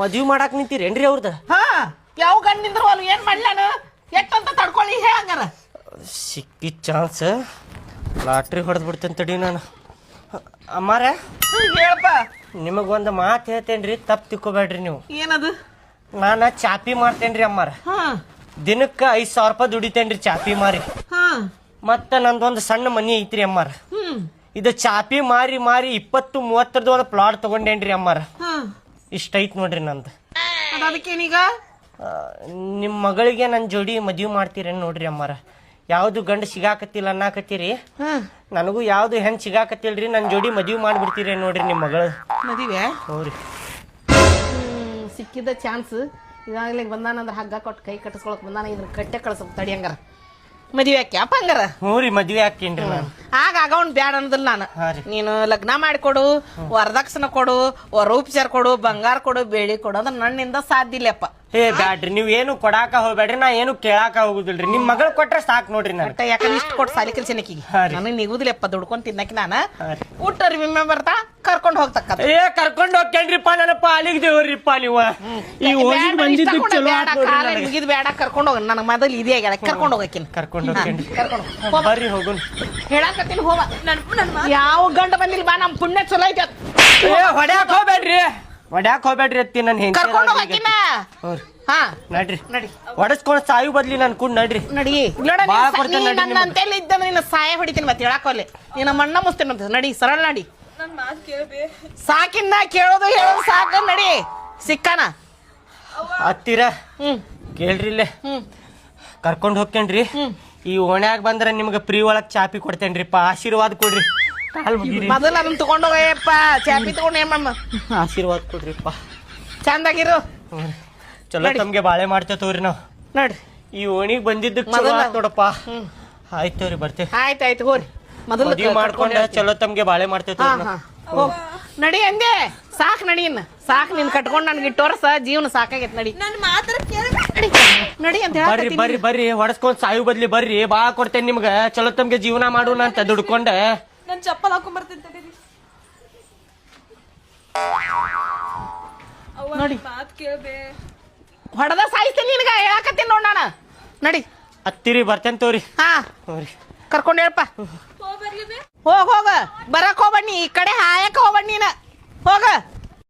ಮದ್ವಿ ಮಾಡಾಕ್ ನಿಂತೀರೇನ್ರಿ ಅವ್ರದ್ದು? ಹಾ ಯಾವ ಗಂಡ ನಿಂದ್ರು ಅಲ್ಲಿ ಏನ್ ಮಾಡ್ಲಾನ ಎಟ್ಟಂತ ತಡ್ಕೊಳ್ಳಿ ಹೇಳಂಗಾರ. ಸಿಕ್ಕಿದ ಚಾನ್ಸ್ ಲಾಟ್ರಿ ಹೊಡೆದ್ ಬಿಡ್ತೇನೆ ತಡಿ ನಾನು. ಅಮ್ಮಾರ ಹೇಳಪ್ಪ. ನಿಮಗೊಂದು ಮಾತು ಹೇಳ್ತೇನ್ರಿ, ತಪ್ಪು ತಿಕ್ಕೋಬೇಡ್ರಿ ನೀವು. ಏನದು? ನಾನು ಚಾಪಿ ಮಾಡ್ತೇನ್ರಿ ಅಮ್ಮಾರ. ಹಾ ದಿನಕ್ಕೆ 5,000 ರೂಪಾಯಿ ದುಡಿತೇನ್ರಿ ಚಾಪಿ ಮಾರಿ. ಹಾ ಮತ್ತೆ ನಂದೊಂದು ಸಣ್ಣ ಮನಿ ಐತ್ರಿ ಅಮ್ಮಾರ. ಇದು ಚಾಪಿ ಮಾರಿ ಮಾರಿ 20-30 ಒಂದು ಪ್ಲಾಟ್ ತಗೊಂಡೇನ್ರಿ ಅಮ್ಮಾರ. ಇಷ್ಟ ಐತ್ ನೋಡ್ರಿ ನಂದು. ಅದಕ್ಕೇನೀಗ ನಿಮ್ಮ ಮಗಳಿಗೆ ನನ್ನ ಜೋಡಿ ಮದ್ವಿ ಮಾಡ್ತೀರೇನು ನೋಡ್ರಿ ಅಮ್ಮಾರ. ಯಾವ್ದು ಗಂಡು ಸಿಗಾಕತ್ತಿಲ್ಲ ಅನ್ನಕತ್ತೀರಿ, ನನಗೂ ಯಾವ್ದು ಹೆಣ್ ಸಿಗಾಕತ್ತಿಲ್ರಿ. ನನ್ನ ಜೋಡಿ ಮದ್ವಿ ಮಾಡ್ಬಿಡ್ತೀರೇನು ನೋಡ್ರಿ ನಿಮ್ಮ ಮಗಳು ಮದುವೆ. ಹೌದ್ರಿ. ಸಿಕ್ಕಿದ ಚಾನ್ಸ್ ಇದಾಗ್ಲಿ ಬಂದಾನಂದ್ರ ಹಗ್ಗ ಕೊಟ್ಟು ಕೈ ಕಟ್ಟಿಸ್ಕೊಳಕ್ ಬಂದಾನ, ಇದ್ರ ಕಟ್ಟೆ ಕಳ್ಸಕ್ ತಡಿ ಹಂಗಾರ ಮದ್ವೆ ಹಾಕಿ ಅಪ್ಪ ಹಂಗಾರ. ಹ್ಞೂ ರೀ ಮದ್ವೆ ಹಾಕೇನ್ರಿ ನಾನು. ಆಗ ಅವ್ನು ಬ್ಯಾಡ ಅನ್ನೋದಿಲ್ಲ ನಾನು. ನೀನು ಲಗ್ನ ಮಾಡಿಕೊಡು, ವರದಕ್ಷಿಣೆ ಕೊಡು, ವರೋಪಚಾರ ಕೊಡು, ಬಂಗಾರ ಕೊಡು, ಬೇಳಿ ಕೊಡು ಅಂದ್ರೆ ನನ್ನಿಂದ ಸಾಧ್ಯ ಇಲ್ಲಪ್ಪ. ಏ ಬ್ಯಾಡ್ರಿ, ನೀವ್ ಏನು ಕೊಡಾಕ ಹೋಗ್ಬೇಡ್ರಿ, ನಾ ಏನು ಕೇಳಾಕ ಹೋಗುದಿಲ್ರಿ. ನಿಮ್ ಮಗಳು ಕೊಟ್ರೆ ಸಾಕು ನೋಡ್ರಿ. ನಾನು ಯಾಕಂದ್ರೆ ಇಷ್ಟು ಕೊಟ್ಟು ಸಾಲಿ ಕೆಲ್ಸನಕಿ ನನಗೆ ನಿಗುದಿಲ್ಲಪ್ಪ, ದುಡ್ಕೊಂಡ್ ತಿನ್ನಕಿ ನಾನು ಊಟ ವಿಮೆ ಬರ್ತಾ ಕರ್ಕೊಂಡು ಹೋಗ್ತಕ್ಕ. ಏ ಕರ್ಕೊಂಡು ಹೋಗ್ತೇನ್ರಿಪ್ಪ, ನನ್ನ ಪಾಲಿಗೆ ದೇವ್ರಿಪ್ಪ ನೀವು. ಈ ಹೋಗಿದ್ ಬಂದಿದ್ದು ಚಲೋ ಮುಗಿದ್ ಬೇಡ, ಕರ್ಕೊಂಡು ಹೋಗ. ನನಗೆ ಮೊದಲು ಇದೇ ಆಗ್ಯಾಳ, ಕರ್ಕೊಂಡು ಹೋಗಕಿನ. ಕರ್ಕೊಂಡು ಹೋಗ್ತೇನ್ರಿ, ಬರ್ರಿ ಹೋಗುನ್. ಹೇಳಕತ್ತೀನಿ ಹೋಗ. ಯಾವ ಗಂಡ ಬಂದಿಲ್ಲ ಬಾ, ನಮ್ ಪುಣ್ಯ ಚಲೋ ಐತೆ. ಹೊಡ್ಯಾಕ್ ಹೋಗ್ಬೇಡ್ರಿ, ಹೊಡ್ಯಾಕ್ ಹೋಗ್ಬೇಡ್ರಿ ಅತ್ತಿ. ನನ್ ಹೆಂಡತಿ ಕರ್ಕೊಂಡು ಹೋಗಕಿನ. ಹಾ ನಡ್ರಿ ನಡಿ, ಹೊಡಸ್ಕೊಂಡ್ ಸಾಯು ಬದ್ಲಿ ನನ್ ಕೂಡ ನಡ್ರಿ. ನಡಿ ನನ್ನ ಅಂತೆಲ್ಲ ಇದ್ದಂದ್ರೆ ನಿನ್ನ ಸಾಯ ಹೊಡಿತೀನಿ ಮತ್ತೆ ಹೇಳಕೋಲೆ. ನೀನ ಮಣ್ಣ ಮುಸ್ತೇನೆ ಅಂತ ನಡಿ, ಸರಳ ನಡಿ. ಸಾಕಿನ್ನ ಕೇಳೋದು ಹೇಳೋದು ಸಾಕ, ನಡಿ ಸಿಕ್ಕಾನ ಹತ್ತಿರ. ಕೇಳ್ರಿ ಇಲ್ಲೇ ಕರ್ಕೊಂಡ್ ಹೋಗ್ತೇನ್ರಿ. ಈ ಓಣ್ಯಾಗ ಬಂದ್ರ ನಿಮ್ಗ ಪ್ರೀ ಒಳಗ್ ಚಾಪಿ ಕೊಡ್ತೇನ್ರಿಪ್ಪ, ಆಶೀರ್ವಾದ ಕೊಡ್ರಿ. ಮೊದಲ ಅದನ್ನ ತಗೊಂಡೋಗಯ್ಯಪ್ಪ, ಚಾಪಿ ತಗೊಂಡ್ ಏನ್ ಆಶೀರ್ವಾದ ಕೊಡ್ರಿಪ್ಪ. ಚಂದಾಗಿರು. ಚಲೋ ತಮ್ಗೆ ಬಾಳೆ ಮಾಡ್ತೇವ್ರಿ ನಾವ್. ನೋಡ್ರಿ ಈ ಓಣಿಗ್ ಬಂದಿದ್ದಕ್ ಚಲೋ ನೋಡಪ್ಪ. ಆಯ್ತವ್ರಿ ಬರ್ತೇವೆ. ಆಯ್ತಾಯ್ತು ಹೋರಿ. ಮೊದಲು ಮಾಡ್ಕೊಂಡ ಚಲೋ ತಮ್ಗೆ ಬಾಳೆ ಮಾಡ್ತೇವ್ರಿ. ನಡಿ ಅಂದೆ, ಸಾಕ್ ನಡಿ. ಇನ್ನ ಸಾಕ್, ನಿನ್ ಕಟ್ಕೊಂಡ್ ನನ್ಗೆ ಇಟ್ಟೋರ್ಸ ಜೀವನ ಸಾಕಾಗೈತ್. ನಡಿ ನಡಿ ಅಂತ ಬರ್ರಿ ಬರ್ರಿ ಬರ್ರಿ, ಹೊಡಸ್ಕೊಂಡ್ ಸಾಯು ಬದ್ಲಿ ಬರ್ರಿ, ಬಾ ಕೊಡ್ತೇನೆ ನಿಮ್ಗ. ಚಲೋ ತಮ್ಗೆ ಜೀವನ ಮಾಡೋಣ ಅಂತ ದುಡ್ಕೊಂಡ. ನನ್ ಚಪ್ಪಲ್ ಹಾಕೊಂಡ್ ಬರ್ತೇನೆ ನೋಡಿ. ಮಾತ್ ಕೇಳ್ಬೇ, ಹೊಡೆದ ಸಾಯಿಸ್ತೇನೆ ನಿನ್ಗ ಹೇಳಕತ್ತೀನಿ ನೋಡ್ ನಾನು. ನಡಿ ಹತ್ತಿರಿ, ಬರ್ತೇನೆ ತೋರಿ. ಹಾ ಕರ್ಕೊಂಡ್ ಹೇಳಪ್ಪ. ಹೋಗ ಹೋಗ, ಬರಕ್ ಹೋಗ್ಬಣ್ಣಿ, ಈ ಕಡೆ ಹಾಯಕ್ ಹೋಗ್ಬಣ್ಣಿ ನೀನ. ಹೋಗ.